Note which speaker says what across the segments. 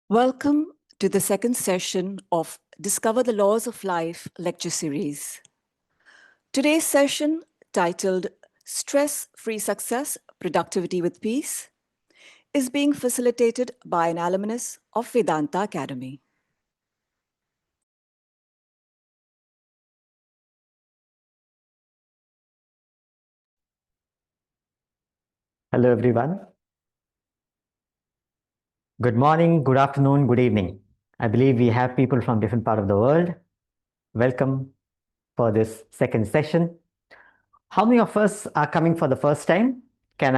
Speaker 1: Welcome to the second session of Discover the Laws of Life lecture series. Today's session, titled Stress Free Success Productivity with Peace, is being facilitated by an alumnus of Vedanta Academy.
Speaker 2: Hello, everyone. Good morning, good afternoon, good evening. I believe we have people from different part of the world. Welcome for this second session. How many of us are coming for the first time? Can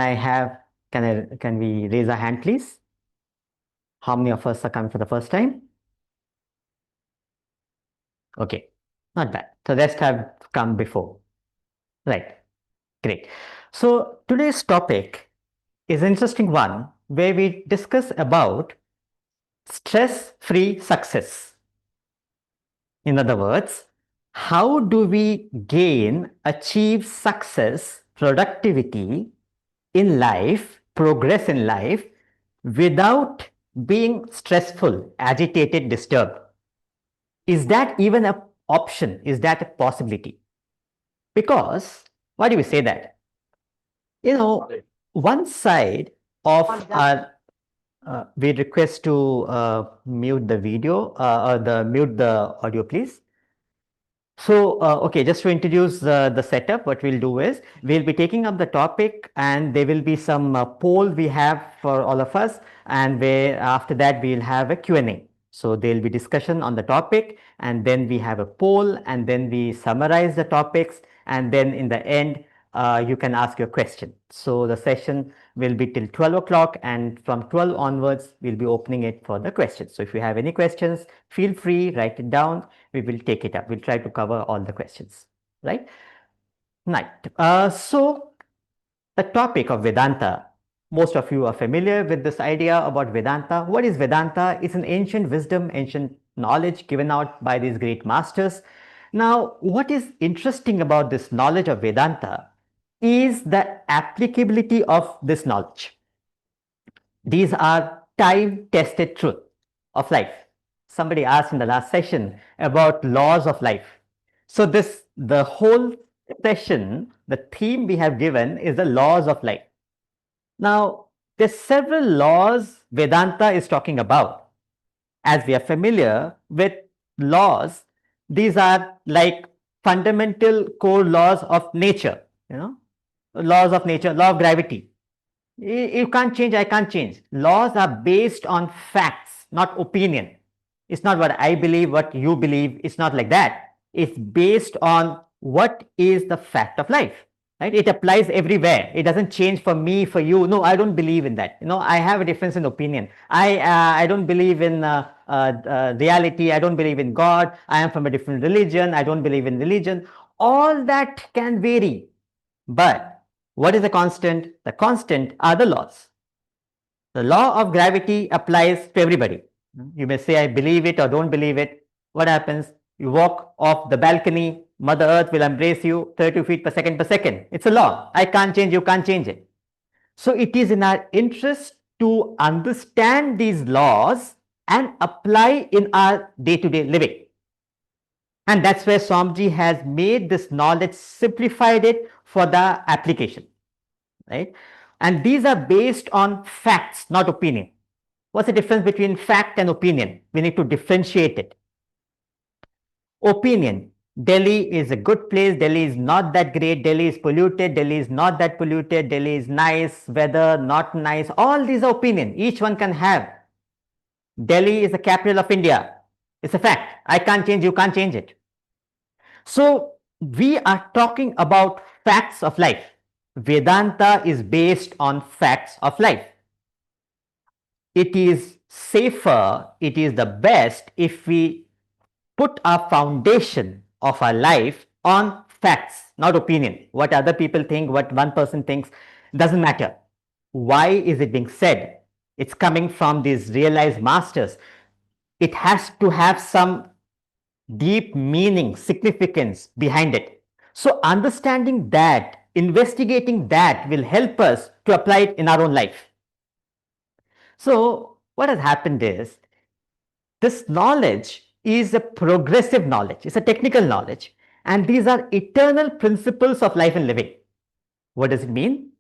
Speaker 2: we raise our hand, please? How many of us are coming for the first time? Okay, not bad. So the rest have come before. Right, great. So today's topic is an interesting one where we discuss about stress-free success. In other words, how do we achieve success, productivity in life, progress in life without being stressful, agitated, disturbed? Is that even an option? Is that a possibility? Because, why do we say that? One side of our we request to mute the video or mute the audio, please. So, okay, just to introduce the setup, what we'll do is we'll be taking up the topic and there will be some poll we have for all of us, and where after that we'll have a Q&A. So there'll be discussion on the topic, and then we have a poll, and then we summarize the topics, and then in the end you can ask your question. So the session will be till 12 o'clock, and from 12 onwards we'll be opening it for the questions. So if you have any questions, feel free, write it down. We will take it up. We'll try to cover all the questions, right? Right. So the topic of Vedanta, most of you are familiar with this idea about Vedanta. What is Vedanta? It's an ancient wisdom, ancient knowledge given out by these great masters. Now, what is interesting about this knowledge of Vedanta is the applicability of this knowledge. These are time-tested truth of life. Somebody asked in the last session about laws of life. So the whole session, the theme we have given is the laws of life. Now, there's several laws Vedanta is talking about. As we are familiar with laws, these are like fundamental core laws of nature, laws of nature, law of gravity. You can't change, I can't change. Laws are based on facts, not opinion. It's not what I believe, what you believe. It's not like that. It's based on what is the fact of life, right? It applies everywhere. It doesn't change for me, for you. No, I don't believe in that. I have a difference in opinion. I don't believe in reality. I don't believe in God. I am from a different religion. I don't believe in religion. All that can vary. But what is the constant? The constant are the laws. The law of gravity applies to everybody. You may say, I believe it or don't believe it. What happens? You walk off the balcony, Mother Earth will embrace you 30 feet per second per second. It's a law. I can't change, you can't change it. So it is in our interest to understand these laws and apply in our day-to-day living. And that's where Swamiji has made this knowledge, simplified it for the application, right? And these are based on facts, not opinion. What's the difference between fact and opinion? We need to differentiate it. Opinion. Delhi is a good place. Delhi is not that great. Delhi is polluted. Delhi is not that polluted. Delhi is nice. Weather, not nice. All these are opinion. Each one can have. Delhi is the capital of India. It's a fact. I can't change. You can't change it. So we are talking about facts of life. Vedanta is based on facts of life. It is safer, it is the best if we put our foundation of our life on facts, not opinion. What other people think, what one person thinks, doesn't matter. Why is it being said? It's coming from these realized masters. It has to have some deep meaning, significance behind it. So understanding that, investigating that will help us to apply it in our own life. So what has happened is, This knowledge is a progressive knowledge, it's a technical knowledge, and these are eternal principles of life and living. What does it mean?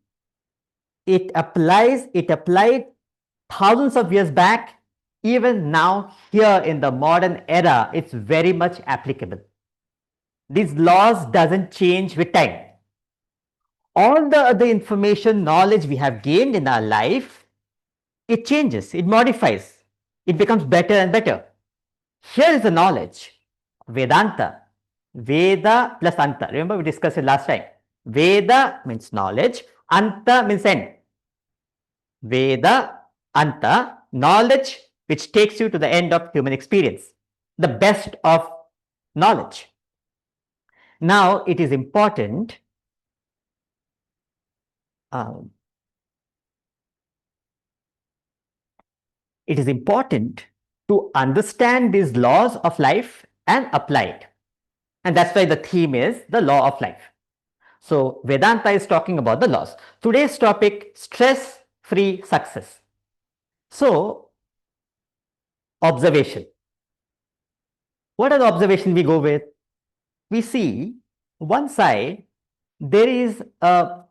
Speaker 2: It applied thousands of years back. Even now, here in the modern era, it's very much applicable. These laws doesn't change with time. All the other information, knowledge we have gained in our life, it changes, it modifies, it becomes better and better. Here is the knowledge, Vedanta. Veda plus Anta. Remember we discussed it last time. Veda means knowledge, Anta means end. Veda, Anta, knowledge which takes you to the end of human experience, the best of knowledge. Now it is important to understand these laws of life and apply it. And that's why the theme is the law of life. So Vedanta is talking about the laws. Today's topic, stress-free success. So observation. What are the observations we go with? We see one side, there is a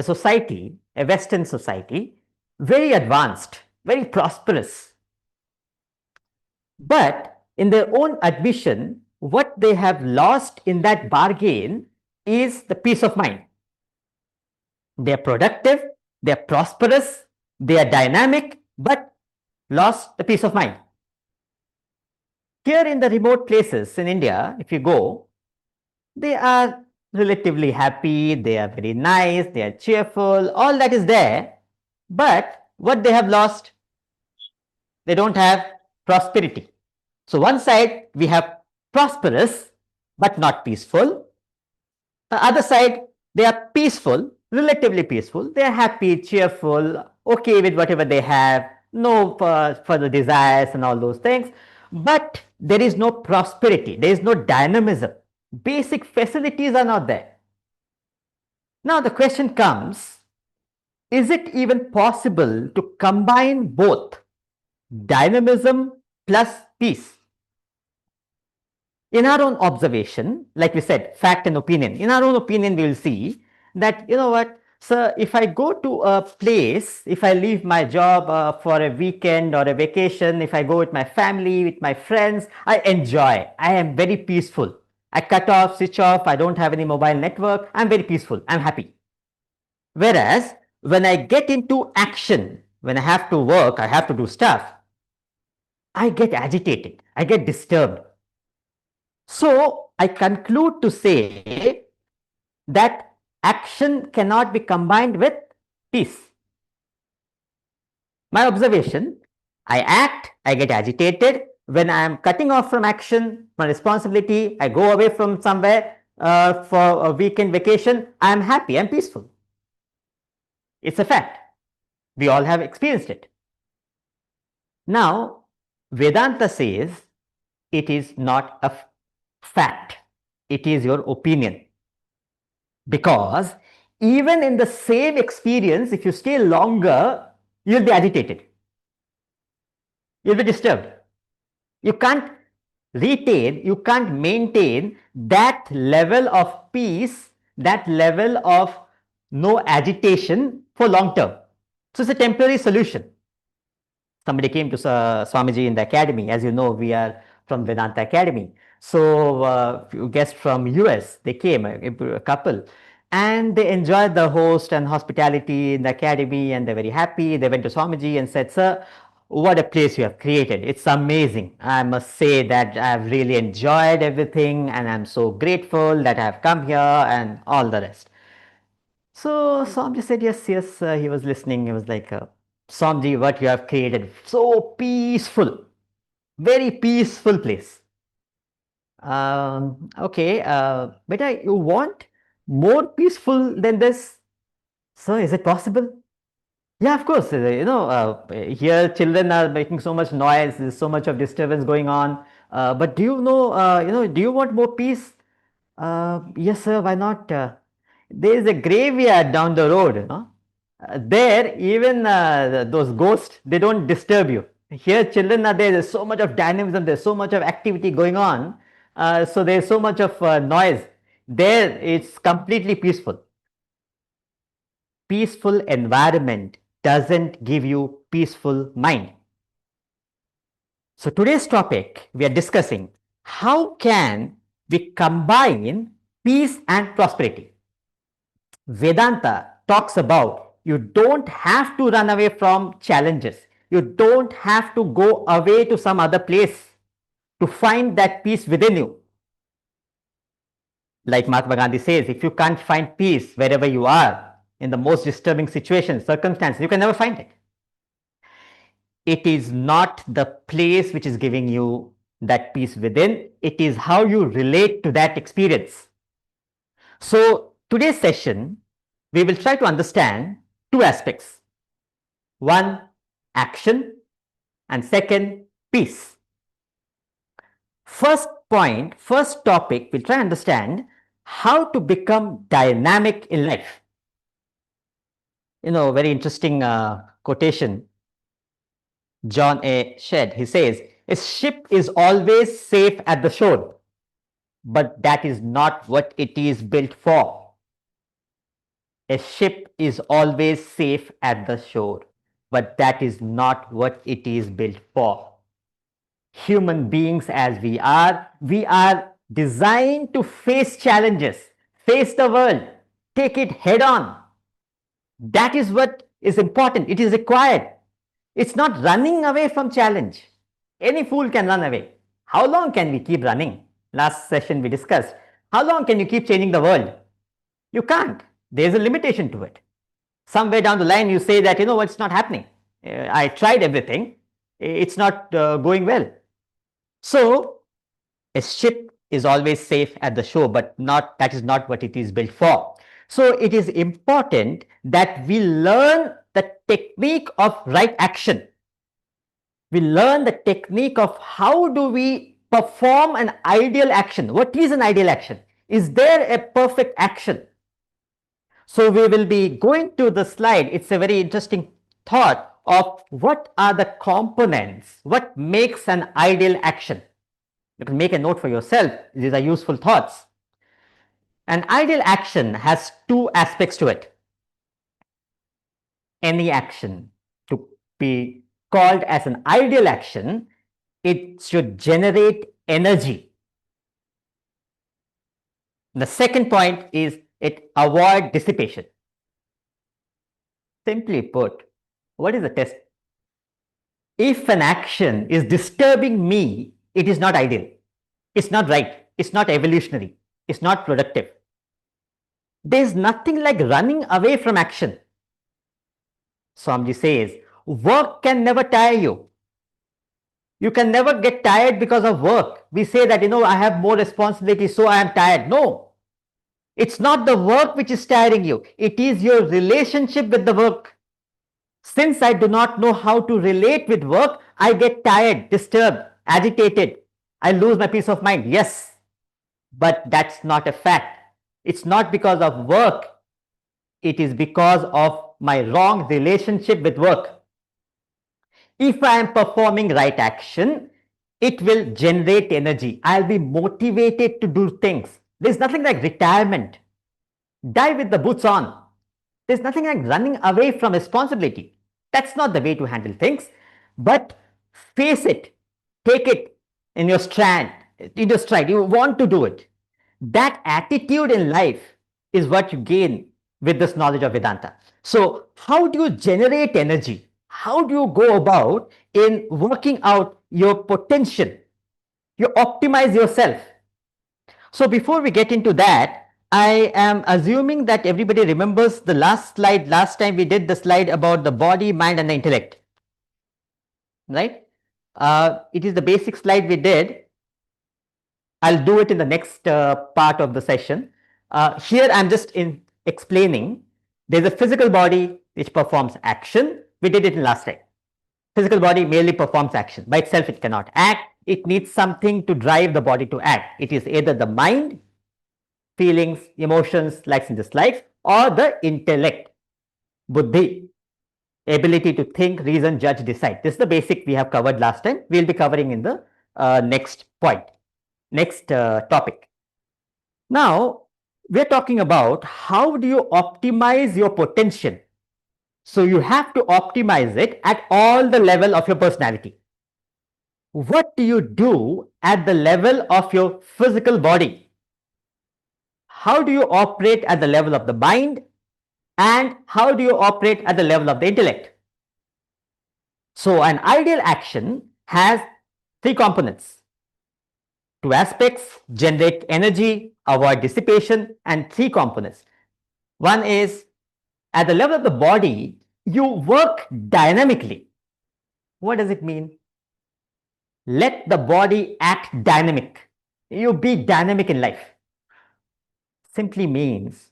Speaker 2: society, a Western society, very advanced, very prosperous. But in their own admission, what they have lost in that bargain is the peace of mind. They are productive, they are prosperous, they are dynamic, but lost the peace of mind. Here in the remote places in India, if you go, they are relatively happy, they are very nice, they are cheerful, all that is there. But what they have lost? They don't have prosperity. So one side we have prosperous but not peaceful. The other side, they are peaceful, relatively peaceful. They are happy, cheerful, okay with whatever they have, no further desires and all those things. But there is no prosperity, there is no dynamism. Basic facilities are not there. Now the question comes, is it even possible to combine both dynamism plus peace? In our own observation, like we said, fact and opinion, in our own opinion, we will see that, you know what, sir, if I go to a place, if I leave my job for a weekend or a vacation, if I go with my family, with my friends, I enjoy. I am very peaceful. I cut off, switch off, I don't have any mobile network. I'm very peaceful. I'm happy. Whereas when I get into action, when I have to work, I have to do stuff, I get agitated. I get disturbed. So I conclude to say that action cannot be combined with peace. My observation, I act, I get agitated. When I am cutting off from action, my responsibility, I go away from somewhere for a weekend vacation, I am happy, I'm peaceful. It's a fact. We all have experienced it. Now, Vedanta says it is not a fact. It is your opinion. Because even in the same experience, if you stay longer, you'll be agitated. You'll be disturbed. You can't retain, you can't maintain that level of peace, that level of no agitation for long term. So it's a temporary solution. Somebody came to Swamiji in the academy. As you know, we are from Vedanta Academy. So guests from US, they came, a couple, and they enjoyed the host and hospitality in the academy, and they're very happy. They went to Swamiji and said, sir, what a place you have created. It's amazing. I must say that I've really enjoyed everything, and I'm so grateful that I've come here and all the rest. So Swamiji said, yes, yes, he was listening. He was like, Swamiji, what you have created, so peaceful, very peaceful place. Okay, beta, you want more peaceful than this? Sir, is it possible? Yeah, of course. Here children are making so much noise, there's so much of disturbance going on. But do you know, do you want more peace? Yes, sir, why not? There is a graveyard down the road. There, even those ghosts, they don't disturb you. Here children are there, there's so much of dynamism, there's so much of activity going on, so there's so much of noise. There it's completely peaceful. Peaceful environment doesn't give you peaceful mind. So today's topic, we are discussing how can we combine peace and prosperity. Vedanta talks about you don't have to run away from challenges. You don't have to go away to some other place to find that peace within you. Like Mahatma Gandhi says, if you can't find peace wherever you are, in the most disturbing situations, circumstances, you can never find it. It is not the place which is giving you that peace within, it is how you relate to that experience. So, today's session, we will try to understand two aspects. One, action, and second, peace. First point, first topic, we'll try to understand how to become dynamic in life. Very interesting quotation John A. Shedd. He says, a ship is always safe at the shore, but that is not what it is built for. A ship is always safe at the shore, but that is not what it is built for. Human beings as we are designed to face challenges, face the world, take it head on. That is what is important. It is required. It's not running away from challenge. Any fool can run away. How long can we keep running? Last session we discussed. How long can you keep changing the world? You can't. There's a limitation to it. Somewhere down the line you say that, it's not happening. I tried everything. It's not going well. So, a ship is always safe at the shore, but that is not what it is built for. So, it is important that we learn the technique of right action. We learn the technique of how do we perform an ideal action. What is an ideal action? Is there a perfect action? So, we will be going to the slide. It's a very interesting thought of what are the components, what makes an ideal action. You can make a note for yourself. These are useful thoughts. An ideal action has two aspects to it. Any action to be called as an ideal action, it should generate energy. The second point is it avoid dissipation. Simply put, what is the test? If an action is disturbing me, it is not ideal. It's not right. It's not evolutionary. It's not productive. There's nothing like running away from action. Swamiji says, work can never tire you. You can never get tired because of work. We say that, I have more responsibility, so I am tired. No. It's not the work which is tiring you. It is your relationship with the work. Since I do not know how to relate with work, I get tired, disturbed, agitated. I lose my peace of mind. Yes, but that's not a fact. It's not because of work. It is because of my wrong relationship with work. If I am performing right action, it will generate energy. I'll be motivated to do things. There's nothing like retirement. Die with the boots on. There's nothing like running away from responsibility. That's not the way to handle things. But face it, take it in your stride. You want to do it. That attitude in life is what you gain with this knowledge of Vedanta. So, how do you generate energy? How do you go about in working out your potential? You optimize yourself. So, before we get into that, I am assuming that everybody remembers the last slide. Last time we did the slide about the body, mind, and the intellect. Right? It is the basic slide we did. I'll do it in the next part of the session. Here I'm just explaining. There's a physical body which performs action. We did it in last time. Physical body merely performs action. By itself it cannot act. It needs something to drive the body to act. It is either the mind, feelings, emotions, likes and dislikes, or the intellect, buddhi. ability to think, reason, judge, decide. This is the basic we have covered last time. We'll be covering in the next point, next topic. Now, we're talking about how do you optimize your potential. So you have to optimize it at all the level of your personality. What do you do at the level of your physical body? How do you operate at the level of the mind? And how do you operate at the level of the intellect? So an ideal action has three components. Two aspects: generate energy, avoid dissipation, and three components. One is at the level of the body, you work dynamically. What does it mean? Let the body act dynamic. You be dynamic in life. Simply means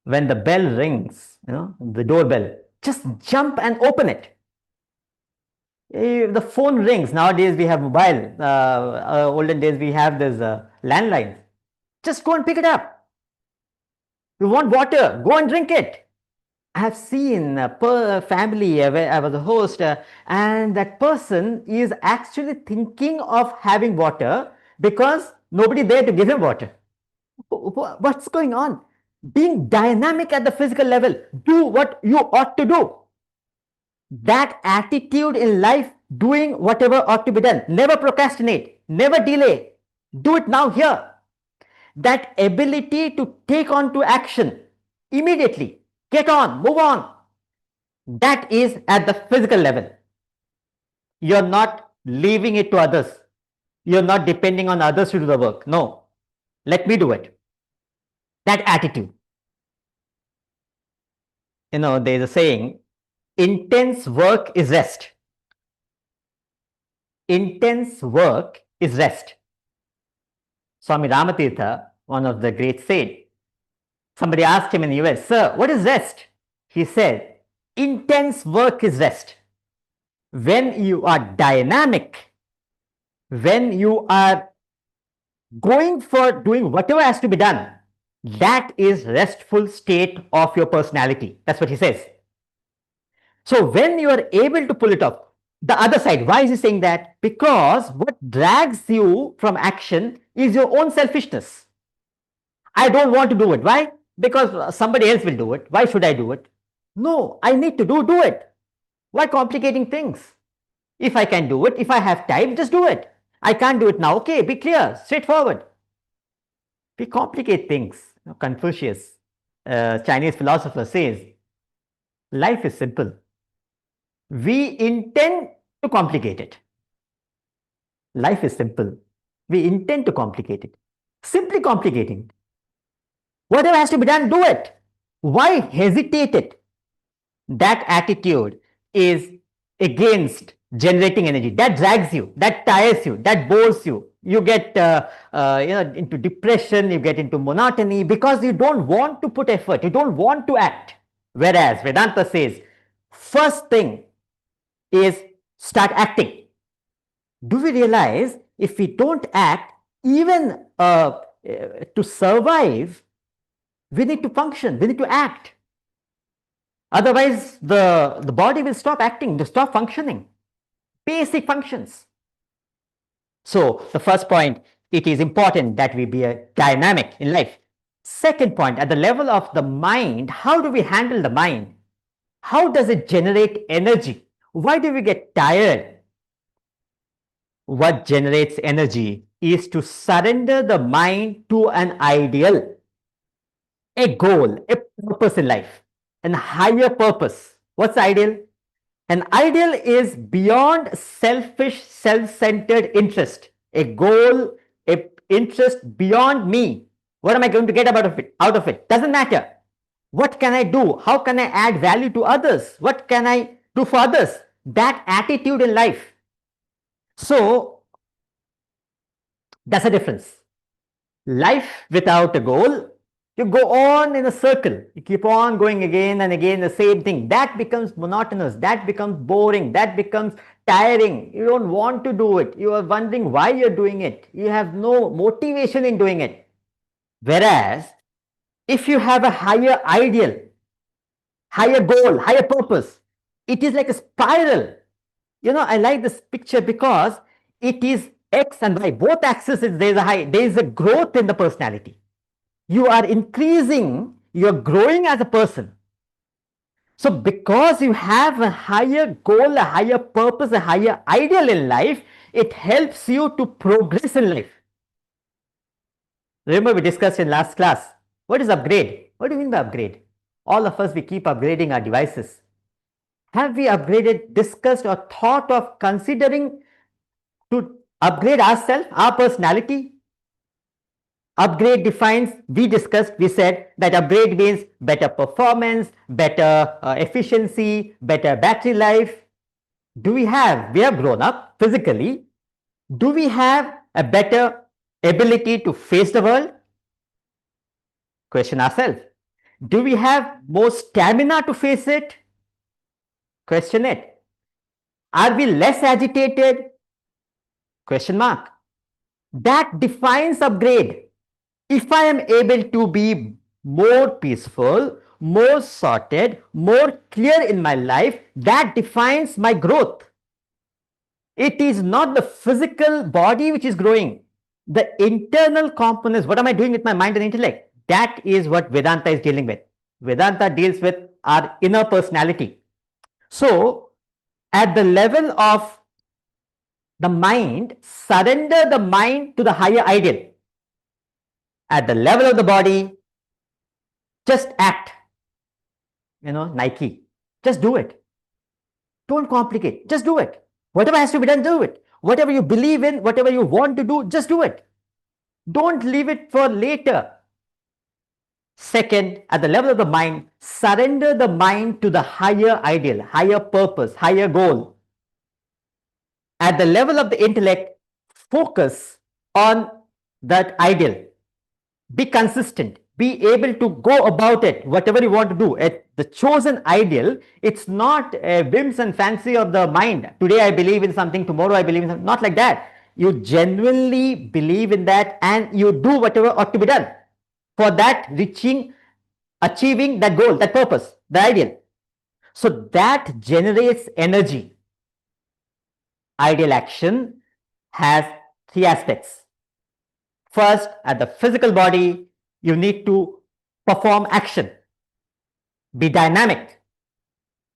Speaker 2: when the bell rings, the doorbell, just jump and open it. If the phone rings, nowadays we have mobile, olden days we have this landlines. Just go and pick it up. You want water, go and drink it. I have seen a family where I was a host, and that person is actually thinking of having water because nobody there to give him water. What's going on? Being dynamic at the physical level, do what you ought to do. That attitude in life, doing whatever ought to be done, never procrastinate, never delay, do it now here. That ability to take on to action immediately, get on, move on, that is at the physical level. You're not leaving it to others. You're not depending on others to do the work. No, let me do it. That attitude. There's a saying, intense work is rest. Intense work is rest. Swami Ramatirtha, one of the great saints, somebody asked him in the US, "Sir, what is rest?" He said, intense work is rest. When you are dynamic, when you are going for doing whatever has to be done, that is restful state of your personality. That's what he says. So when you are able to pull it off, the other side, why is he saying that? Because what drags you from action is your own selfishness. I don't want to do it. Why? Because somebody else will do it. Why should I do it? No, I need to do it. Why complicating things? If I can do it, if I have time, just do it. I can't do it now. Okay, be clear, straightforward. We complicate things. Confucius, Chinese philosopher, says life is simple. We intend to complicate it. Life is simple. We intend to complicate it. Simply complicating. Whatever has to be done, do it. Why hesitate it? That attitude is against generating energy. That drags you, that tires you, that bores you. You get into depression, you get into monotony because you don't want to put effort, you don't want to act. Whereas Vedanta says, first thing is start acting. Do we realize if we don't act, even to survive, we need to function, we need to act. Otherwise, the body will stop acting, to stop functioning. Basic functions. So the first point, it is important that we be a dynamic in life. Second point, at the level of the mind, how do we handle the mind? How does it generate energy? Why do we get tired? What generates energy is to surrender the mind to an ideal, a goal, a purpose in life, a higher purpose. What's the ideal? An ideal is beyond selfish, self-centered interest. A goal, a interest beyond me. What am I going to get out of it? Doesn't matter. What can I do? How can I add value to others? What can I do for others? That attitude in life. So that's a difference. Life without a goal, you go on in a circle. You keep on going again and again the same thing. That becomes monotonous. That becomes boring. That becomes tiring. You don't want to do it. You are wondering why you're doing it. You have no motivation in doing it. Whereas, if you have a higher ideal, higher goal, higher purpose, It is like a spiral. I like this picture because it is X and Y, both axes. There is a growth in the personality. You are increasing, you're growing as a person. So because you have a higher goal, a higher purpose, a higher ideal in life, it helps you to progress in life. Remember, we discussed in last class, what is upgrade? What do you mean by upgrade? All of us, we keep upgrading our devices. Have we upgraded, discussed, or thought of considering to upgrade ourselves, our personality? Upgrade defines, we discussed, we said that upgrade means better performance, better efficiency, better battery life. We have grown up physically. Do we have a better ability to face the world? Question ourselves. Do we have more stamina to face it? Question it. Are we less agitated? Question mark. That defines upgrade. If I am able to be more peaceful, more sorted, more clear in my life, that defines my growth. It is not the physical body which is growing. The internal components, what am I doing with my mind and intellect? That is what Vedanta is dealing with. Vedanta deals with our inner personality. So, at the level of the mind, surrender the mind to the higher ideal. At the level of the body, just act. Nike. Just do it. Don't complicate. Just do it. Whatever has to be done, do it. Whatever you believe in, whatever you want to do, just do it. Don't leave it for later. Second, at the level of the mind, surrender the mind to the higher ideal, higher purpose, higher goal. At the level of the intellect, focus on that ideal. Be consistent. Be able to go about it, whatever you want to do. At the chosen ideal, it's not a whims and fancy of the mind. Today I believe in something, tomorrow I believe in something. Not like that. You genuinely believe in that and you do whatever ought to be done for that achieving that goal, that purpose, the ideal. So that generates energy. Ideal action has three aspects. First, at the physical body, you need to perform action, be dynamic.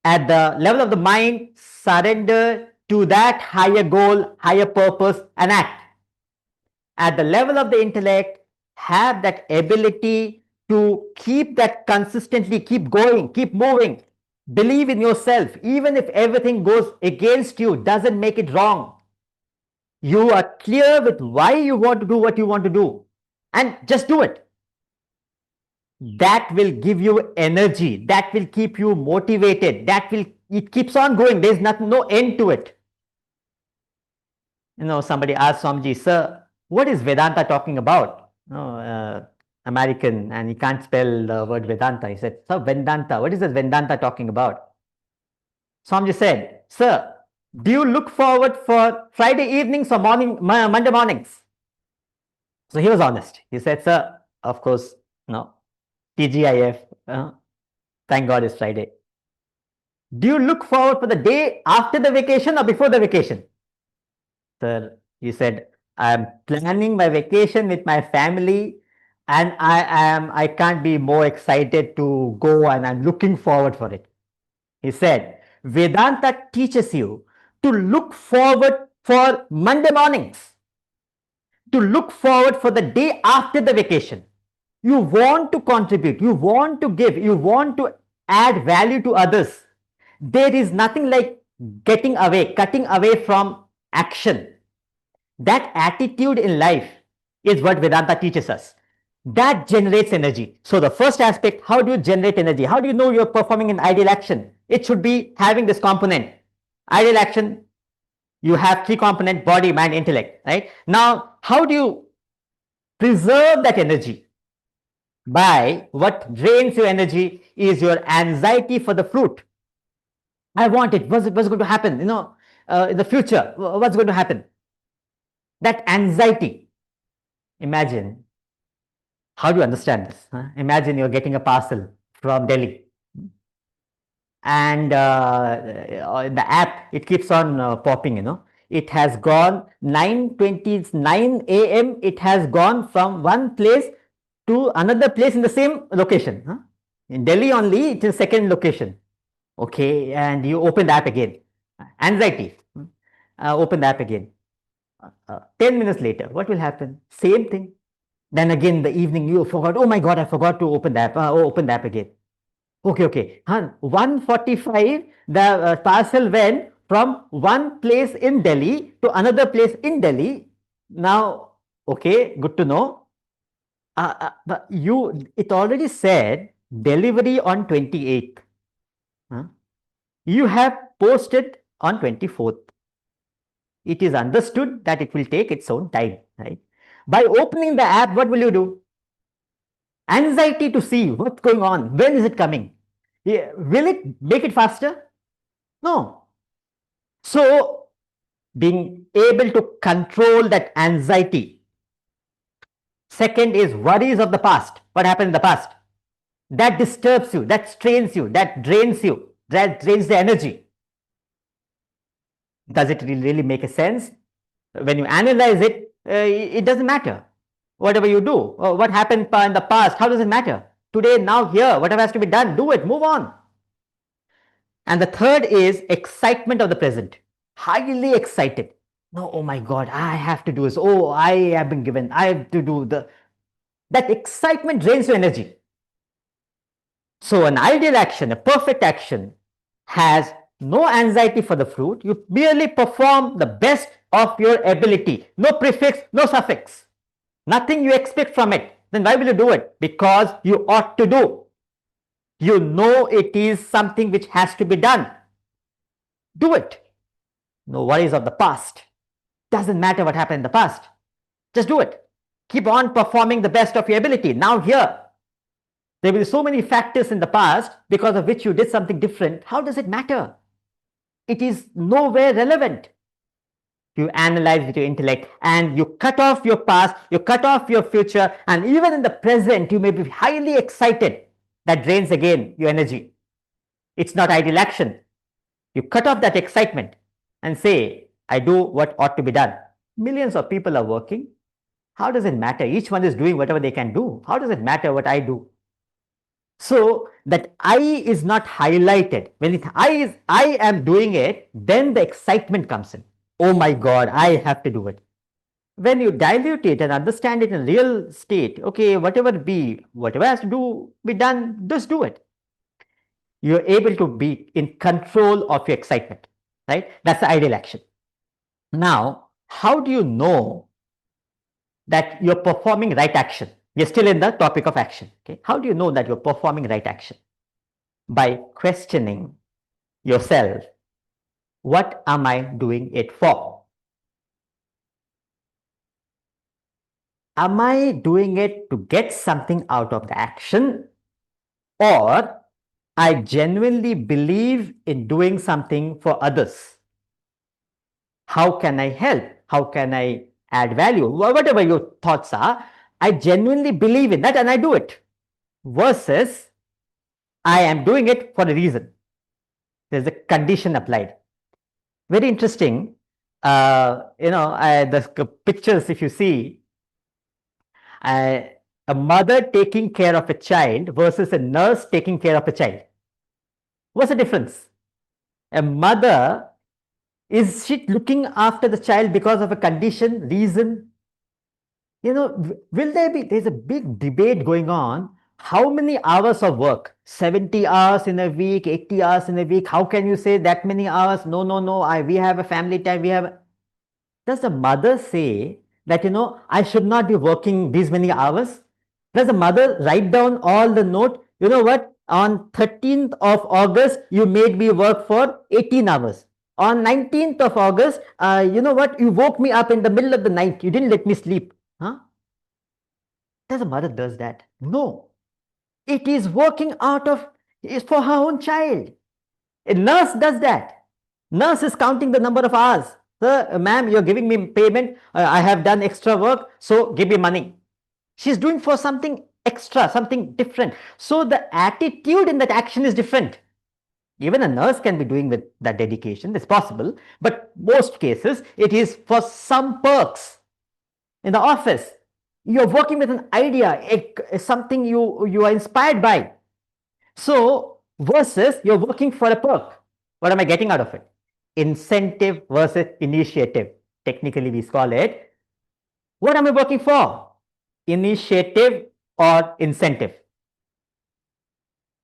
Speaker 2: At the level of the mind, surrender to that higher goal, higher purpose, and act. At the level of the intellect, have that ability to keep that consistently, keep going, keep moving. Believe in yourself, even if everything goes against you, doesn't make it wrong. You are clear with why you want to do what you want to do, and just do it. That will give you energy, that will keep you motivated, it keeps on going. There's no end to it. Somebody asked Swamiji, sir, what is Vedanta talking about? American, and he can't spell the word Vedanta. He said, sir, Vedanta, what is this Vedanta talking about? Swamiji said, sir, do you look forward for Friday evenings or Monday mornings? So he was honest. He said, sir, of course, no. TGIF, thank God it's Friday. Do you look forward for the day after the vacation or before the vacation? Sir, he said, I'm planning my vacation with my family and I can't be more excited to go, and I'm looking forward for it. He said, Vedanta teaches you to look forward for Monday mornings, to look forward for the day after the vacation. You want to contribute, you want to give, you want to add value to others. There is nothing like cutting away from action. That attitude in life is what Vedanta teaches us. That generates energy. So the first aspect, how do you generate energy? How do you know you're performing an ideal action? It should be having this component. Ideal action, you have three component: body, mind, intellect, right? Now, how do you preserve that energy? By what drains your energy is your anxiety for the fruit. I want it. What's going to happen? In the future, what's going to happen? That anxiety. Imagine. How do you understand this? Imagine you're getting a parcel from Delhi. and the app, it keeps on popping, it has gone 9:29 a.m. It has gone from one place to another place in the same location, huh? In Delhi only, it is second location. Okay, and you open the app again. Anxiety. Open the app again. 10 minutes later, what will happen? Same thing. Then again, the evening, you forgot, oh my God, I forgot to open the app. Open the app again. Okay, okay. 1:45, the parcel went from one place in Delhi to another place in Delhi. Now, okay, good to know. But it already said delivery on 28th. Huh? You have posted on 24th. It is understood that it will take its own time, right? By opening the app, what will you do? Anxiety to see what's going on. When is it coming? Yeah, will it make it faster? No. So, being able to control that anxiety. Second is worries of the past. What happened in the past? That disturbs you, that strains you, that drains you, that drains the energy. Does it really make a sense? When you analyze it, it doesn't matter. Whatever you do, what happened in the past, how does it matter? Today, now, here, whatever has to be done, do it, move on. And the third is excitement of the present. Highly excited. No, oh my God, I have to do this. Oh, I have been given, I have to do that excitement drains your energy. So an ideal action, a perfect action, has no anxiety for the fruit. You merely perform the best of your ability. No prefix, no suffix. Nothing you expect from it. Then why will you do it? Because you ought to do. You know it is something which has to be done. Do it. No worries of the past. Doesn't matter what happened in the past. Just do it. Keep on performing the best of your ability. Now here, there will be so many factors in the past because of which you did something different. How does it matter? It is nowhere relevant. You analyze with your intellect and you cut off your past, you cut off your future, and even in the present, you may be highly excited. That drains again your energy. It's not ideal action. You cut off that excitement and say, I do what ought to be done. Millions of people are working. How does it matter? Each one is doing whatever they can do. How does it matter what I do? So that I is not highlighted. When I am doing it, then the excitement comes in. Oh my God, I have to do it. When you dilute it and understand it in real state, okay, whatever has to be done, just do it. You're able to be in control of your excitement, right? That's the ideal action. Now, how do you know that you're performing right action? We're still in the topic of action. Okay? How do you know that you're performing right action? By questioning yourself, what am I doing it for? Am I doing it to get something out of the action, or I genuinely believe in doing something for others? How can I help? How can I add value? Whatever your thoughts are, I genuinely believe in that and I do it. Versus, I am doing it for a reason. There's a condition applied. Very interesting. The pictures, if you see, a mother taking care of a child versus a nurse taking care of a child. What's the difference? A mother, is she looking after the child because of a condition, reason? Will there's a big debate going on. How many hours of work? 70 hours in a week, 80 hours in a week. How can you say that many hours? No, no, no. We have a family time. Does the mother say that, I should not be working these many hours? Does the mother write down all the note? You know what? On 13th of August, you made me work for 18 hours. On 19th of August, you know what? You woke me up in the middle of the night. You didn't let me sleep. Huh? Does the mother does that? No. It is working is for her own child. A nurse does that. Nurse is counting the number of hours. Sir, ma'am, you're giving me payment. I have done extra work, so give me money. She's doing for something extra, something different. So the attitude in that action is different. Even a nurse can be doing with that dedication. It's possible, but most cases it is for some perks. In the office, you're working with an idea, something you are inspired by. So versus you're working for a perk. What am I getting out of it? Incentive versus initiative. Technically, we call it, what am I working for? Initiative or incentive?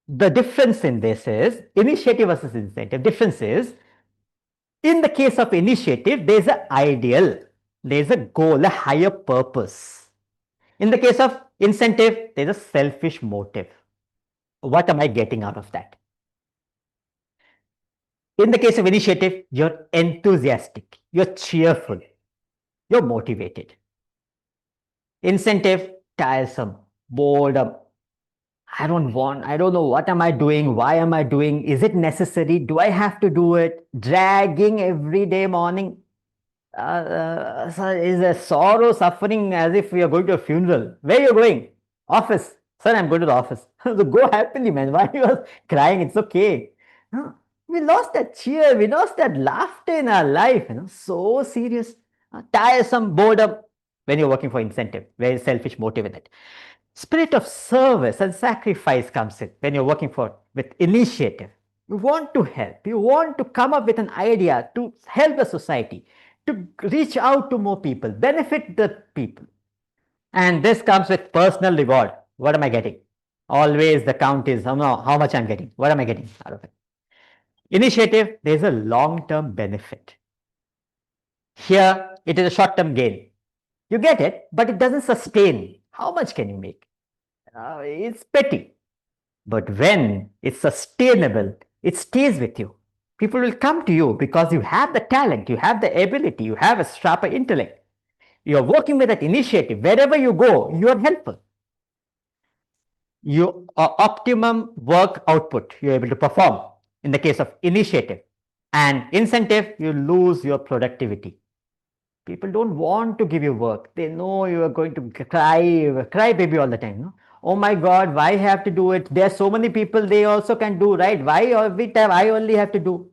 Speaker 2: The difference in this is initiative versus incentive. Difference is, in the case of initiative, there's an ideal, there's a goal, a higher purpose. In the case of incentive, there's a selfish motive. What am I getting out of that? In the case of initiative, you're enthusiastic, you're cheerful, you're motivated. Incentive, tiresome, boredom. I don't know, what am I doing? Why am I doing? Is it necessary? Do I have to do it? Dragging every day morning. Sir, is a sorrow, suffering as if we are going to a funeral. Where are you going? Office. Sir, I'm going to the office. So go happily, man. Why are you crying? It's okay. No, we lost that cheer. We lost that laughter in our life. So serious. Tiresome boredom when you're working for incentive. Very selfish motive in it. Spirit of service and sacrifice comes in when you're working for with initiative. You want to help. You want to come up with an idea to help the society, to reach out to more people, benefit the people. And this comes with personal reward. What am I getting? Always the count is how much I'm getting. What am I getting out of it? Initiative, there's a long-term benefit. Here, it is a short-term gain. You get it, but it doesn't sustain. How much can you make? It's petty. But when it's sustainable, it stays with you. People will come to you because you have the talent, you have the ability, you have a sharper intellect. You're working with that initiative. Wherever you go, you are helpful. Your optimum work output, you're able to perform in the case of initiative. And incentive, you lose your productivity. People don't want to give you work. They know you are going to cry baby all the time. No? Oh my God, why have to do it? There are so many people, they also can do, right? Why every time I only have to do?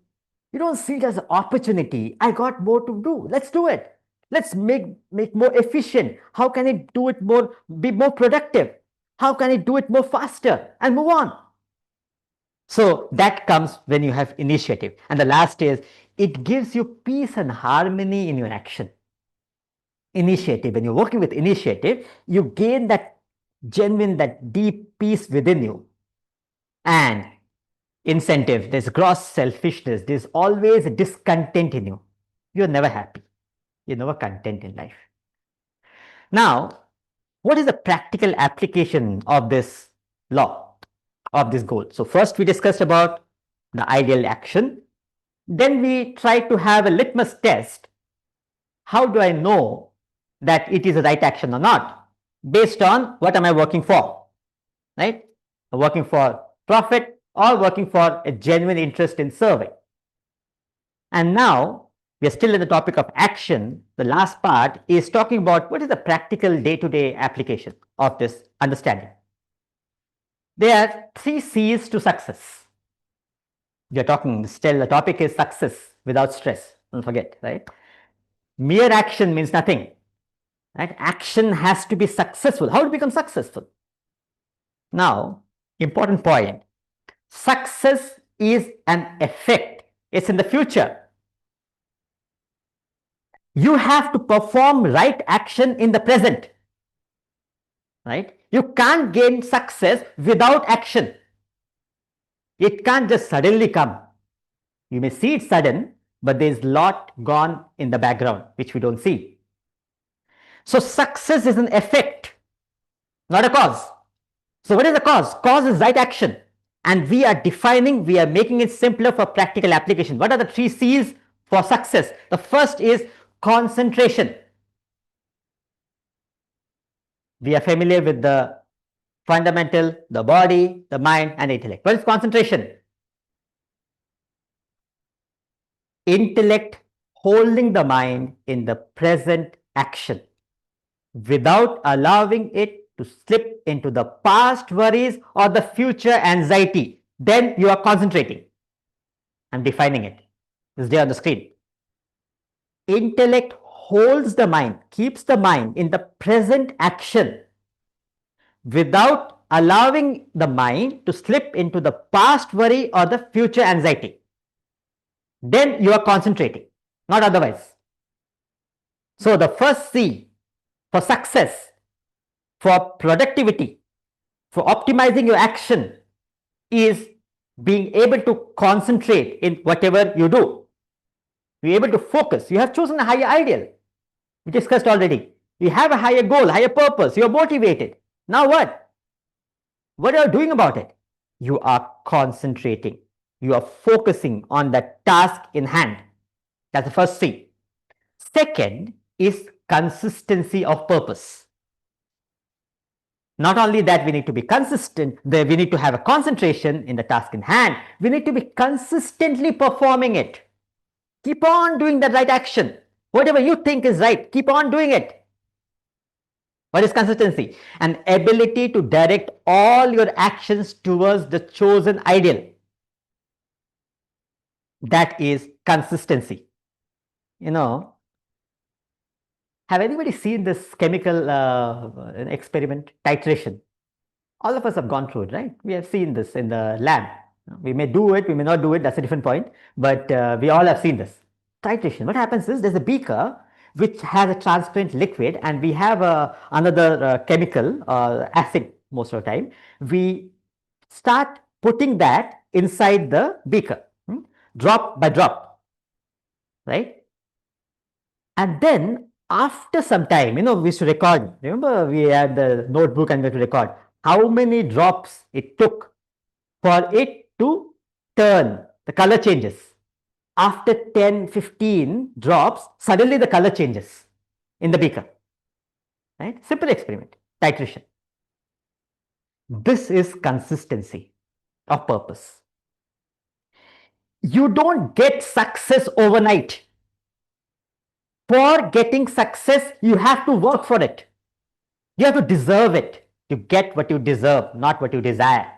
Speaker 2: You don't see it as an opportunity. I got more to do. Let's do it. Let's make more efficient. How can it do it more, be more productive? How can it do it more faster and move on? So that comes when you have initiative. And the last is, it gives you peace and harmony in your action. Initiative, when you're working with initiative, you gain that genuine, that deep peace within you. And incentive, there's gross selfishness, there's always a discontent in you. You're never happy, you're never content in life. Now, what is the practical application of this law, of this goal? So first we discussed about the ideal action. Then we tried to have a litmus test. How do I know that it is the right action or not? Based on what am I working for, right? Working for profit or working for a genuine interest in serving. And now we are still in the topic of action. The last part is talking about what is the practical day-to-day application of this understanding. There are 3 C's to success. We are talking still, the topic is success without stress. Don't forget, right? Mere action means nothing. Right? Action has to be successful. How to become successful? Now, important point. Success is an effect. It's in the future. You have to perform right action in the present. Right? You can't gain success without action. It can't just suddenly come. You may see it sudden, but there's a lot gone in the background, which we don't see. So success is an effect, not a cause. So what is the cause? Cause is right action. And we are defining, we are making it simpler for practical application. What are the 3 C's for success? The first is concentration. We are familiar with the fundamental, the body, the mind, and intellect. What is concentration? Intellect holding the mind in the present action without allowing it to slip into the past worries or the future anxiety. Then you are concentrating. I'm defining it. It's there on the screen. Intellect holds the mind, keeps the mind in the present action without allowing the mind to slip into the past worry or the future anxiety. Then you are concentrating, not otherwise. So the first C for success, for productivity, for optimizing your action is being able to concentrate in whatever you do. You're able to focus. You have chosen a higher ideal. We discussed already. You have a higher goal, higher purpose. You're motivated. Now what? What are you doing about it? You are concentrating. You are focusing on the task in hand. That's the first C. Second is consistency of purpose. Not only that, we need to be consistent, we need to have a concentration in the task in hand. We need to be consistently performing it. Keep on doing the right action. Whatever you think is right, keep on doing it. What is consistency? An ability to direct all your actions towards the chosen ideal. That is consistency. You know, have anybody seen this chemical experiment, titration? All of us have gone through it, right? We have seen this in the lab. We may do it, we may not do it, that's a different point, but we all have seen this. Titration, what happens is there's a beaker which has a transparent liquid, and we have another chemical, acid most of the time. We start putting that inside the beaker, drop by drop, right? And then after some time, we used to record. Remember, we had the notebook and we had to record how many drops it took for it to turn. The color changes. After 10, 15 drops, suddenly the color changes in the beaker. Right? Simple experiment, titration. This is consistency of purpose. You don't get success overnight. For getting success, you have to work for it. You have to deserve it. You get what you deserve, not what you desire.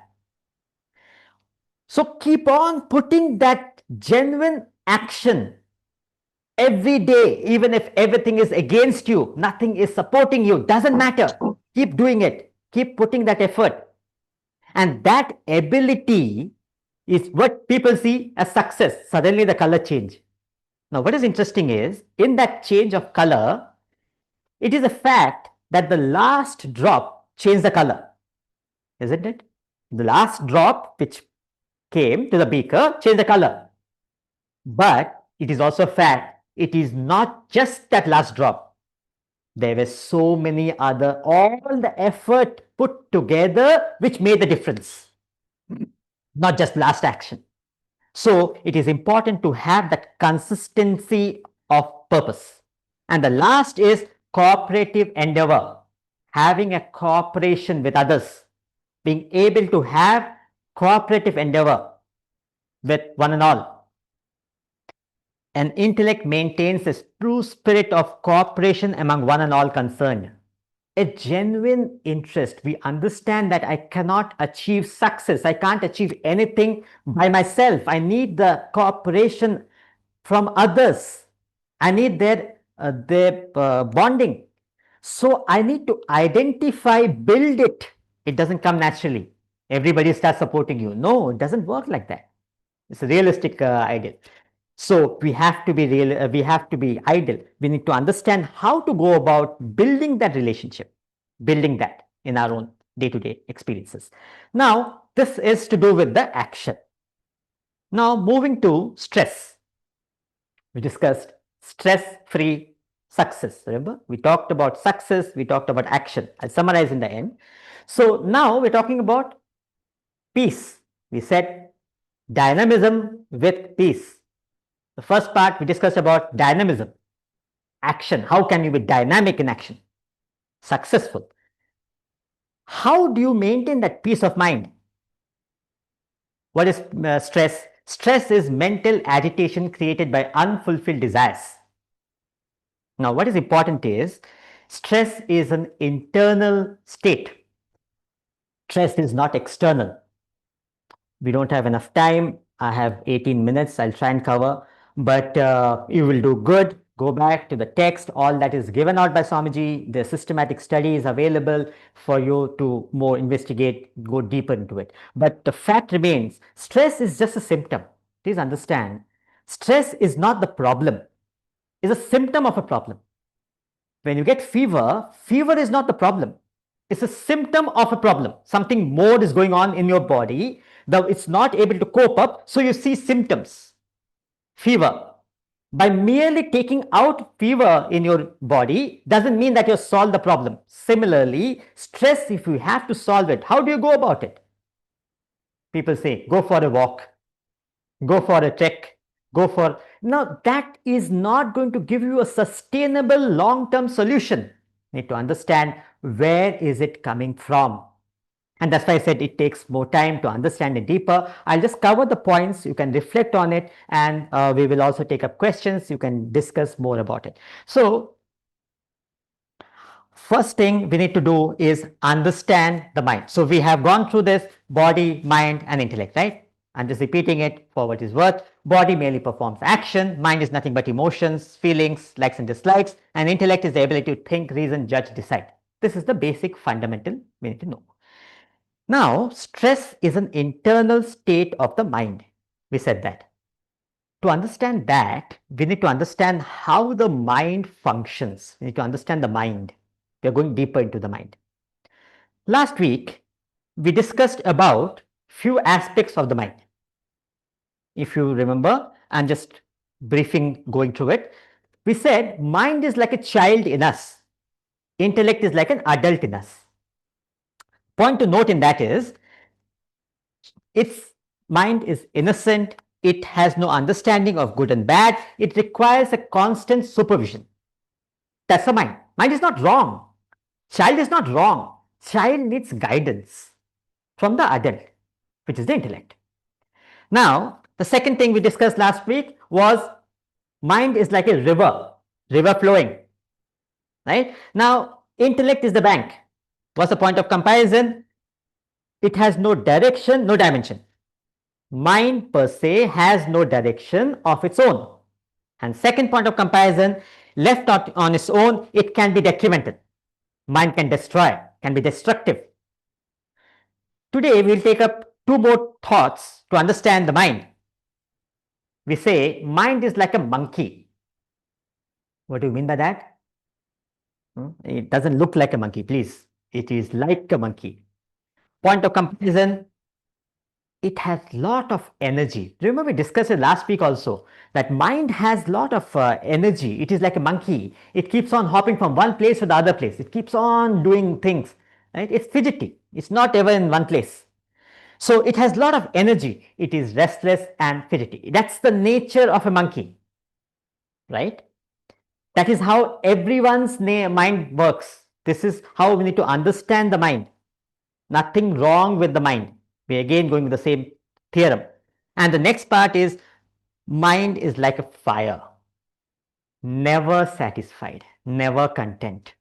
Speaker 2: So keep on putting that genuine action every day, even if everything is against you, nothing is supporting you, doesn't matter. Keep doing it. Keep putting that effort. And that ability is what people see as success. Suddenly the color change. Now, what is interesting is, in that change of color, it is a fact that the last drop changed the color, isn't it? The last drop which came to the beaker changed the color. But it is also a fact, it is not just that last drop. There were so many other, all the effort put together which made the difference, not just last action. So it is important to have that consistency of purpose. And the last is cooperative endeavor, having a cooperation with others, being able to have cooperative endeavor with one and all. An intellect maintains a true spirit of cooperation among one and all concerned. A genuine interest. We understand that I cannot achieve success. I can't achieve anything by myself. I need the cooperation from others. I need their bonding. So I need to identify, build it. It doesn't come naturally. Everybody starts supporting you. No, it doesn't work like that. It's a realistic ideal. So we have to be real. We have to be ideal. We need to understand how to go about building that relationship, building that in our own day-to-day experiences. Now, this is to do with the action. Now, moving to stress. We discussed stress-free success. Remember, we talked about success. We talked about action. I'll summarize in the end. So now we're talking about peace. We said dynamism with peace. The first part we discussed about dynamism, action. How can you be dynamic in action? Successful. How do you maintain that peace of mind? What is stress? Stress is mental agitation created by unfulfilled desires. Now, what is important is stress is an internal state. Stress is not external. We don't have enough time. I have 18 minutes. I'll try and cover, but you will do good. Go back to the text. All that is given out by Swamiji. The systematic study is available for you to more investigate, go deeper into it. But the fact remains, stress is just a symptom. Please understand, stress is not the problem. It's a symptom of a problem. When you get fever, fever is not the problem. It's a symptom of a problem. Something more is going on in your body. It's not able to cope up, so you see symptoms. Fever. By merely taking out fever in your body doesn't mean that you solve the problem. Similarly, stress, if you have to solve it, how do you go about it? People say, go for a walk, go for a trek, go for... Now, that is not going to give you a sustainable long-term solution. You need to understand where is it coming from. And that's why I said it takes more time to understand it deeper. I'll just cover the points. You can reflect on it, and we will also take up questions. You can discuss more about it. So, first thing we need to do is understand the mind. So, we have gone through this body, mind, and intellect, right? I'm just repeating it for what is worth. Body merely performs action. Mind is nothing but emotions, feelings, likes and dislikes. And intellect is the ability to think, reason, judge, decide. This is the basic fundamental we need to know. Now, stress is an internal state of the mind. We said that. To understand that, we need to understand how the mind functions. We need to understand the mind. We are going deeper into the mind. Last week, we discussed about few aspects of the mind. If you remember, I'm just briefing, going through it. We said mind is like a child in us. Intellect is like an adult in us. Point to note in that is, its mind is innocent. It has no understanding of good and bad. It requires a constant supervision. That's the mind. Mind is not wrong. Child is not wrong. Child needs guidance from the adult, which is the intellect. Now, the second thing we discussed last week was mind is like a river flowing. Right? Now, intellect is the bank. What's the point of comparison? It has no direction, no dimension. Mind per se has no direction of its own. And second point of comparison, left on its own, it can be detrimental. Mind can destroy, can be destructive. Today, we'll take up two more thoughts to understand the mind. We say mind is like a monkey. What do you mean by that? It doesn't look like a monkey, please. It is like a monkey. Point of comparison, it has lot of energy. Remember, we discussed it last week also, that mind has lot of energy. It is like a monkey. It keeps on hopping from one place to the other place. It keeps on doing things. Right? It's fidgety. It's not ever in one place. So it has lot of energy. It is restless and fidgety. That's the nature of a monkey. Right? That is how everyone's mind works. This is how we need to understand the mind. Nothing wrong with the mind. We again going with the same theorem. And the next part is mind is like a fire. Never satisfied, never content.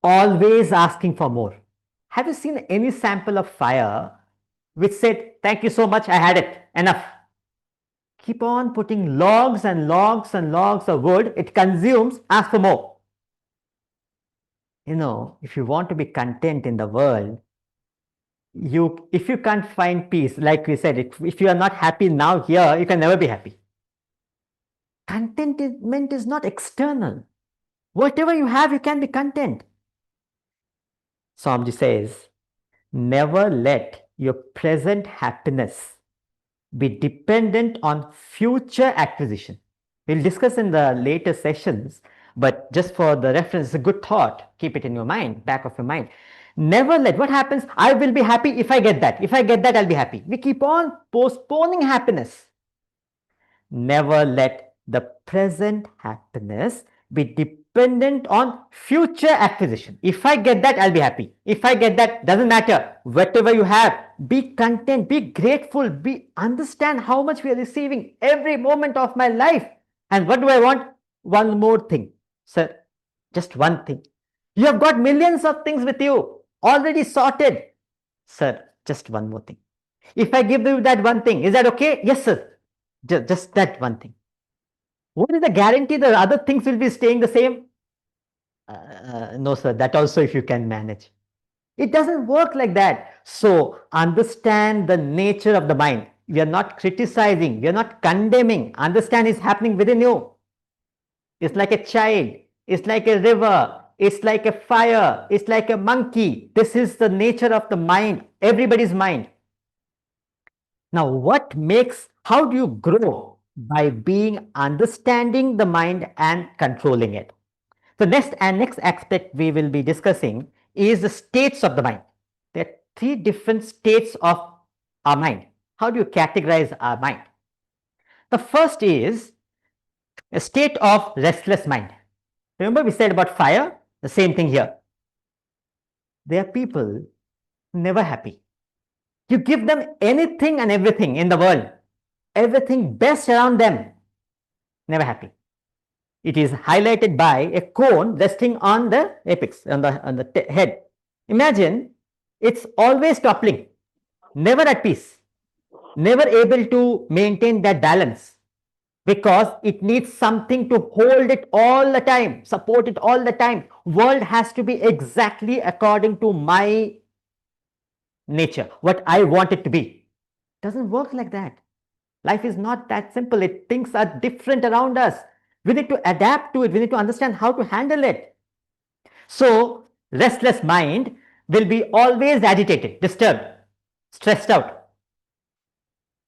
Speaker 2: Always asking for more. Have you seen any sample of fire which said, thank you so much, I had it, enough? Keep on putting logs and logs and logs of wood, it consumes, ask for more. You know, if you want to be content in the world, if you can't find peace, like we said, if you are not happy now here, you can never be happy. Contentment is not external. Whatever you have, you can be content. Swamiji says, never let your present happiness be dependent on future acquisition. We'll discuss in the later sessions, but just for the reference, it's a good thought. Keep it in your mind, back of your mind. Never let, what happens? I will be happy if I get that. If I get that, I'll be happy. We keep on postponing happiness. Never let the present happiness be dependent on future acquisition. If I get that, I'll be happy. If I get that, doesn't matter. Whatever you have, be content, be grateful, understand how much we are receiving every moment of my life. And what do I want? One more thing. Sir, just one thing. You have got millions of things with you, already sorted. Sir, just one more thing. If I give you that one thing, is that okay? Yes, sir. Just that one thing. What is the guarantee the other things will be staying the same? No, sir. That also, if you can manage. It doesn't work like that. So, understand the nature of the mind. We are not criticizing, we are not condemning. Understand is happening within you. It's like a child, it's like a river, it's like a fire, it's like a monkey. This is the nature of the mind, everybody's mind. Now, how do you grow? By being understanding the mind and controlling it. So next aspect we will be discussing is the states of the mind. There are three different states of our mind. How do you categorize our mind? The first is a state of restless mind. Remember we said about fire? The same thing here. There are people never happy. You give them anything and everything in the world, everything best around them, never happy. It is highlighted by a cone resting on the apex, on the head. Imagine it's always toppling, never at peace, never able to maintain that balance because it needs something to hold it all the time, support it all the time. World has to be exactly according to my nature, what I want it to be. Doesn't work like that. Life is not that simple. Things are different around us. We need to adapt to it. We need to understand how to handle it. So, restless mind will be always agitated, disturbed, stressed out.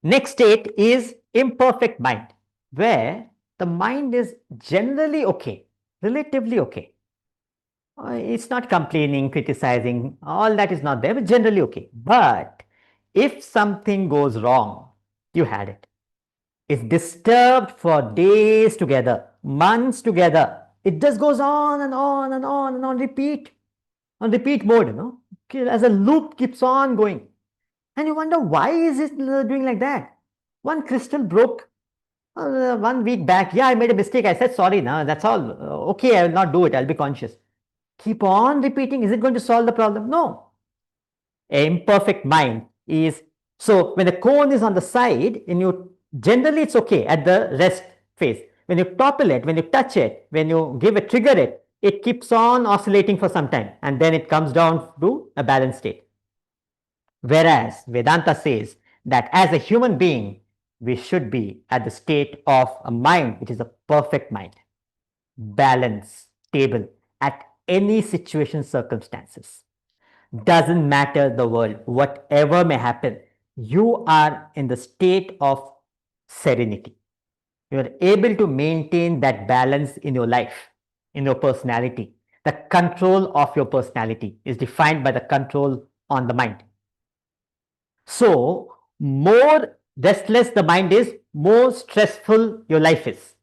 Speaker 2: Next state is imperfect mind, where the mind is generally okay, relatively okay. It's not complaining, criticizing, all that is not there, but generally okay. But if something goes wrong, you had it. It's disturbed for days together, months together. It just goes on and on and on and on repeat mode, as a loop keeps on going. And you wonder, why is it doing like that? One crystal broke 1 week back. Yeah, I made a mistake. I said sorry. No, that's all. Okay, I will not do it. I'll be conscious. Keep on repeating. Is it going to solve the problem? No. A imperfect mind is, so when the cone is on the side, and you generally it's okay at the rest phase. When you topple it, when you touch it, when you give a trigger it keeps on oscillating for some time and then it comes down to a balanced state. Whereas Vedanta says that as a human being, we should be at the state of a mind which is a perfect mind, balanced, stable at any situation, circumstances. Doesn't matter the world, whatever may happen, you are in the state of serenity. You are able to maintain that balance in your life, in your personality. The control of your personality is defined by the control on the mind. So, more restless the mind is, more stressful your life is.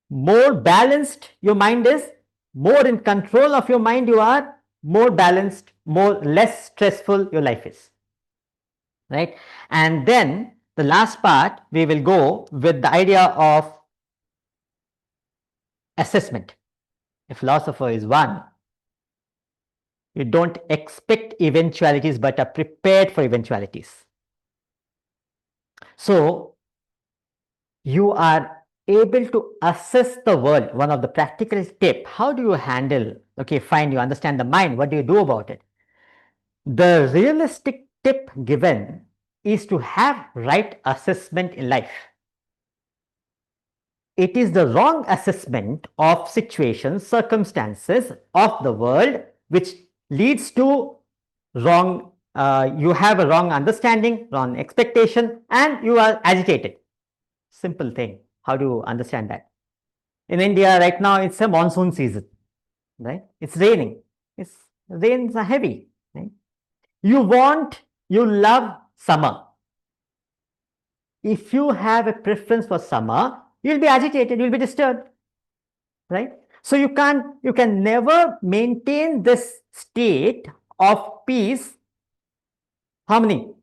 Speaker 2: More balanced your mind is, more in control of your mind you are, more balanced, more less stressful your life is. Right? And then the last part, we will go with the idea of assessment. A philosopher is one. You don't expect eventualities but are prepared for eventualities. So, you are able to assess the world. One of the practical tips, how do you handle, okay, fine, you understand the mind, what do you do about it? The realistic tip given is to have right assessment in life. It is the wrong assessment of situations, circumstances of the world which leads to wrong, you have a wrong understanding, wrong expectation, and you are agitated. Simple thing. How do you understand that? In India right now, it's a monsoon season, right? It's raining. Rains are heavy, right? You love summer. If you have a preference for summer, you'll be agitated, you'll be disturbed, right? So you can never maintain this state of peace, harmony,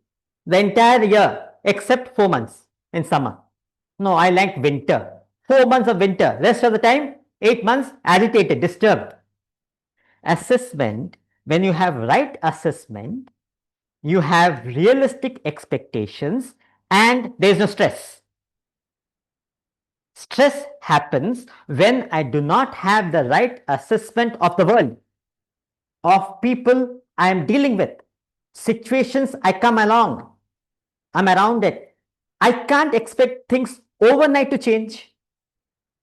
Speaker 2: the entire year, except 4 months in summer. No, I like winter. 4 months of winter. Rest of the time, 8 months, agitated, disturbed. Assessment, when you have right assessment, you have realistic expectations, and there's no stress. Stress happens when I do not have the right assessment of the world, of people I am dealing with, situations I come along, I'm around it. I can't expect things overnight to change.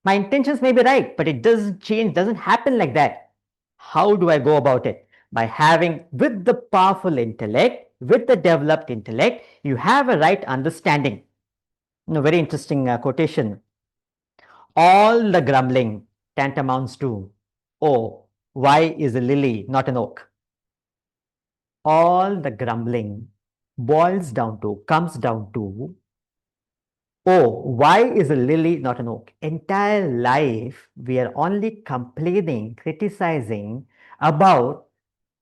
Speaker 2: My intentions may be right, but it doesn't change, doesn't happen like that. How do I go about it? By having, with the powerful intellect, with the developed intellect, you have a right understanding. Very interesting quotation. All the grumbling tantamounts to, oh, why is a lily not an oak? All the grumbling boils down to, comes down to, oh, why is a lily not an oak? Entire life, we are only complaining, criticizing about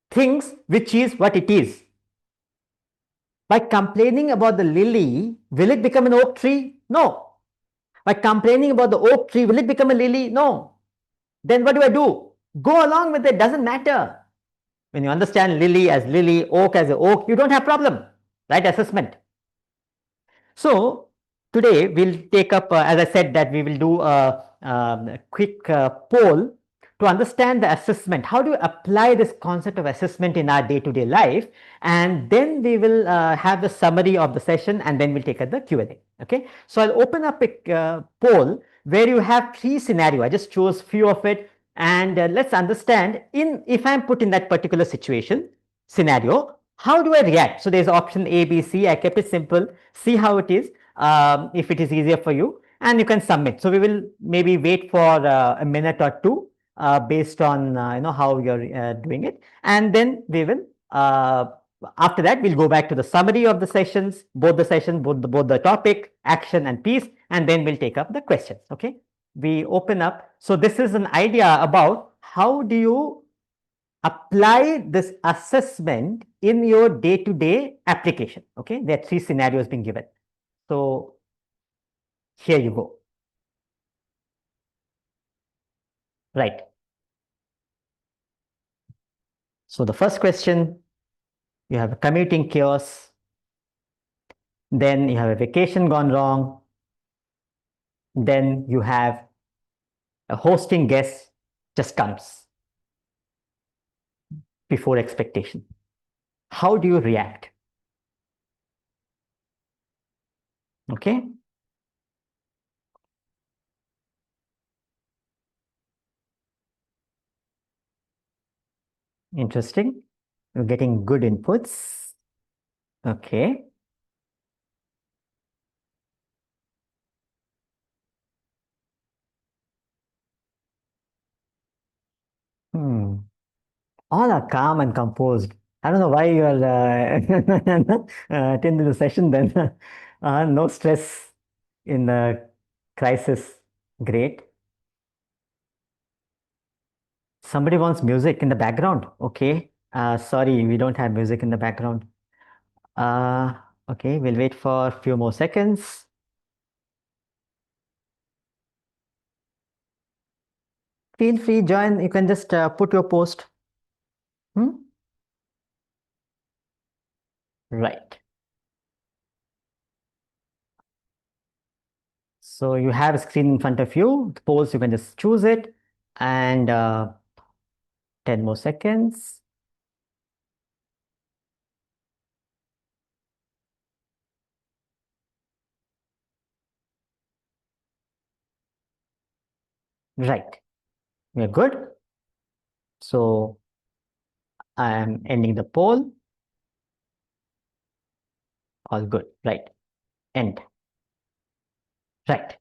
Speaker 2: things which is what it is. By complaining about the lily, will it become an oak tree? No. By complaining about the oak tree, will it become a lily? No. Then what do I do? Go along with it, doesn't matter. When you understand lily as lily, oak as a oak, you don't have problem. Right assessment. So today we'll take up, as I said, that we will do a quick poll to understand the assessment. How do you apply this concept of assessment in our day-to-day life? And then we will have the summary of the session, and then we'll take up the Q&A. Okay. So I'll open up a poll where you have 3 scenarios. I just chose few of it, and let's understand, if I'm put in that particular situation, scenario, how do I react? So there's option A, B, C. I kept it simple. See how it is, if it is easier for you, and you can submit. So we will maybe wait for a minute or two based on how you're doing it, and then we will after that we'll go back to the summary of the sessions, both the topic, action, and piece, and then we'll take up the questions. Okay, we open up. So this is an idea about how do you apply this assessment in your day-to-day application. Okay, there are 3 scenarios being given. So here you go. Right. So the first question, you have a commuting chaos, then you have a vacation gone wrong, then you have a hosting guest just comes before expectation. How do you react? Okay. Interesting. You're getting good inputs. Okay. Hmm. All are calm and composed. I don't know why you are attending the session then. No stress in the crisis. Great. Somebody wants music in the background. Okay. Sorry, we don't have music in the background. Uh, okay, we'll wait for a few more seconds. Feel free, join. You can just put your post. Hmm? Right. So you have a screen in front of you. The polls, you can just choose it. And 10 more seconds. Right. We're good. So I am ending the poll. All good. Right. End. Right.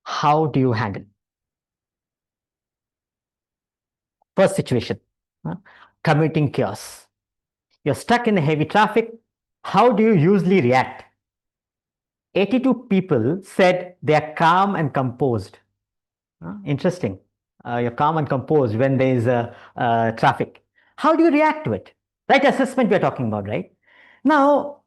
Speaker 2: How do you handle? First situation, commuting chaos. You're stuck in a heavy traffic. How do you usually react? 82 people said they are calm and composed. Interesting. You're calm and composed when there is a traffic. How do you react to it? Right assessment we're talking about, right? Now,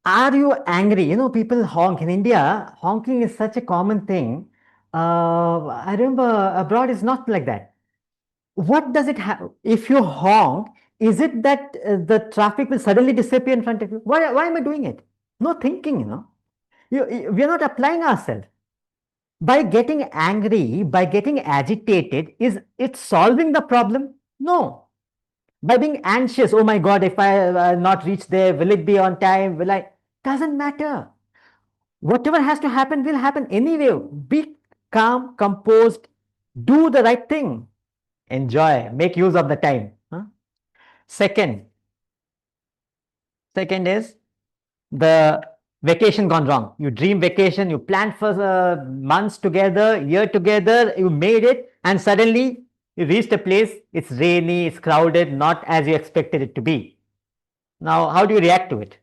Speaker 2: are you angry? You know, people honk. In India, honking is such a common thing. I remember abroad it's not like that. What does it have? If you honk, Is it that the traffic will suddenly disappear in front of you? Why am I doing it? No thinking, we are not applying ourselves. By getting angry, by getting agitated, is it solving the problem? No. By being anxious, oh my God, if I not reach there, will it be on time? Will I? Doesn't matter. Whatever has to happen will happen anyway. Be calm, composed, do the right thing. Enjoy, make use of the time. Second, second is the vacation gone wrong. You dream vacation, you planned for months together, year together, you made it, and suddenly you reached a place, it's rainy, it's crowded, not as you expected it to be. Now, how do you react to it?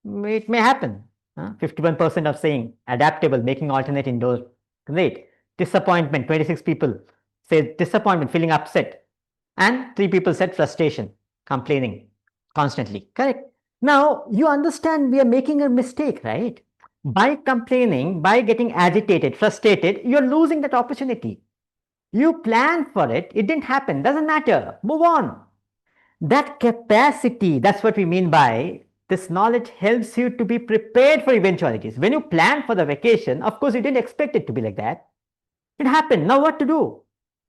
Speaker 2: It may happen. 51% of saying adaptable, making alternate indoors. Great. Disappointment, 26 people say disappointment, feeling upset. And 3 people said frustration, complaining constantly. Correct. Now, you understand we are making a mistake, right? By complaining, by getting agitated, frustrated, you're losing that opportunity. You planned for it, it didn't happen, doesn't matter, move on. That capacity, that's what we mean by this knowledge helps you to be prepared for eventualities. When you plan for the vacation, of course, you didn't expect it to be like that. It happened. Now, what to do?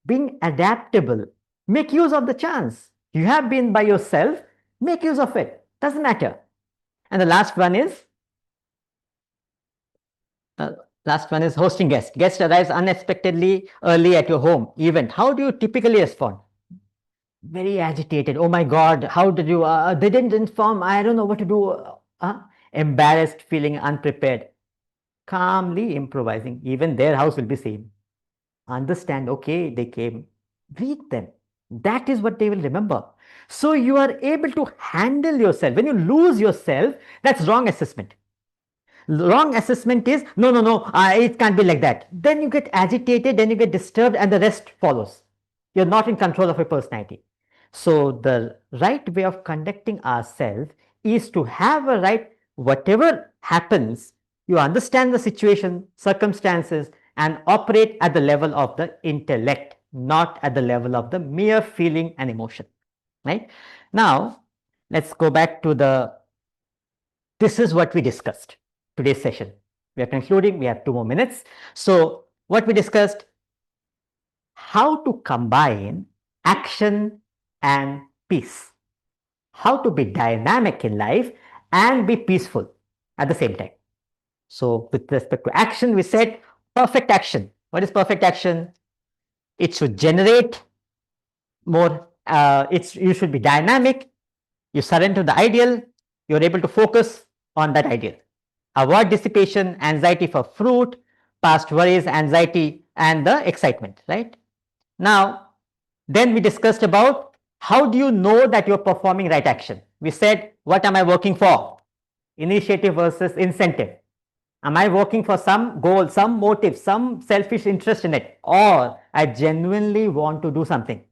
Speaker 2: Being adaptable. Make use of the chance. You have been by yourself, make use of it. Doesn't matter. And the last one is hosting guest. Guest arrives unexpectedly early at your home event. How do you typically respond? Very agitated. Oh my God, how did you? They didn't inform. I don't know what to do. Embarrassed, feeling unprepared. Calmly improvising. Even their house will be same. Understand, okay, they came. Greet them. That is what they will remember. So you are able to handle yourself. When you lose yourself, that's wrong assessment. Wrong assessment is, no, it can't be like that. Then you get agitated, then you get disturbed, and the rest follows. You're not in control of your personality. So the right way of conducting ourselves is to have a right, whatever happens, you understand the situation, circumstances, and operate at the level of the intellect, not at the level of the mere feeling and emotion. Right? Now, let's go back to this is what we discussed today's session. We are concluding, we have 2 more minutes. So what we discussed, how to combine action and peace, how to be dynamic in life and be peaceful at the same time. So with respect to action, we said perfect action. What is perfect action? It should generate more, you should be dynamic, you surrender to the ideal, you're able to focus on that ideal. Avoid dissipation, anxiety for fruit, past worries, anxiety, and the excitement, right? Now, then we discussed about how do you know that you're performing right action. We said, what am I working for? Initiative versus incentive. Am I working for some goal, some motive, some selfish interest in it, or I genuinely want to do something,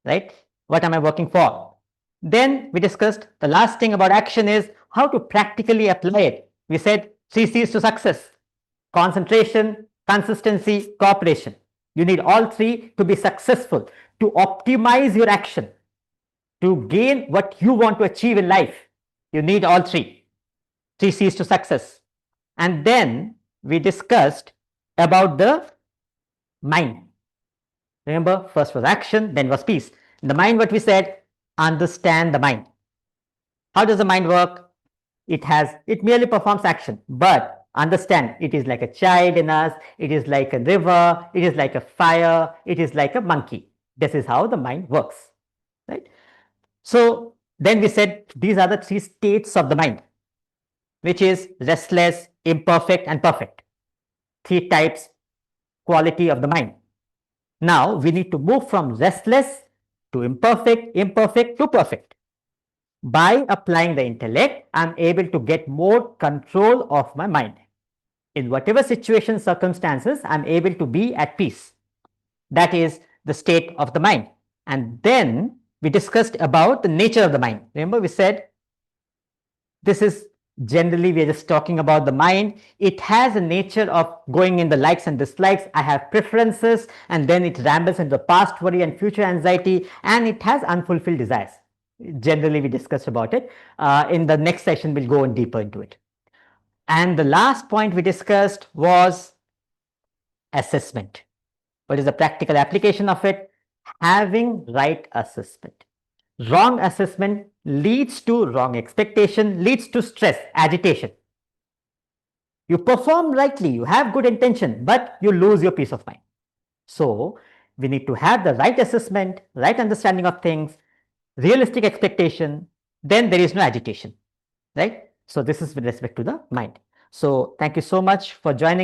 Speaker 2: right? What am I working for? Then we discussed the last thing about action is how to practically apply it. We said 3 C's to success: concentration, consistency, cooperation. You need all 3 to be successful, to optimize your action, to gain what you want to achieve in life. You need all 3. 3 C's to success. And then we discussed about the mind. Remember, first was action, then was peace. In the mind, what we said, understand the mind. How does the mind work? It merely performs action, but understand, it is like a child in us, it is like a river, it is like a fire, it is like a monkey. This is how the mind works, right? So then we said these are the 3 states of the mind, which is restless, imperfect, and perfect. 3 types, quality of the mind. Now we need to move from restless to imperfect, imperfect to perfect. By applying the intellect, I'm able to get more control of my mind. In whatever situation, circumstances, I'm able to be at peace. That is the state of the mind. And then we discussed about the nature of the mind. Remember, we said this is generally, we are just talking about the mind. It has a nature of going in the likes and dislikes. I have preferences, and then it rambles into the past worry and future anxiety, and it has unfulfilled desires. Generally, we discussed about it. In the next session, we'll go on deeper into it. And the last point we discussed was assessment. What is the practical application of it? Having right assessment. Wrong assessment leads to wrong expectation, leads to stress, agitation. You perform rightly, you have good intention, but you lose your peace of mind. So we need to have the right assessment, right understanding of things, realistic expectation, then there is no agitation, right? So this is with respect to the mind. So thank you so much for joining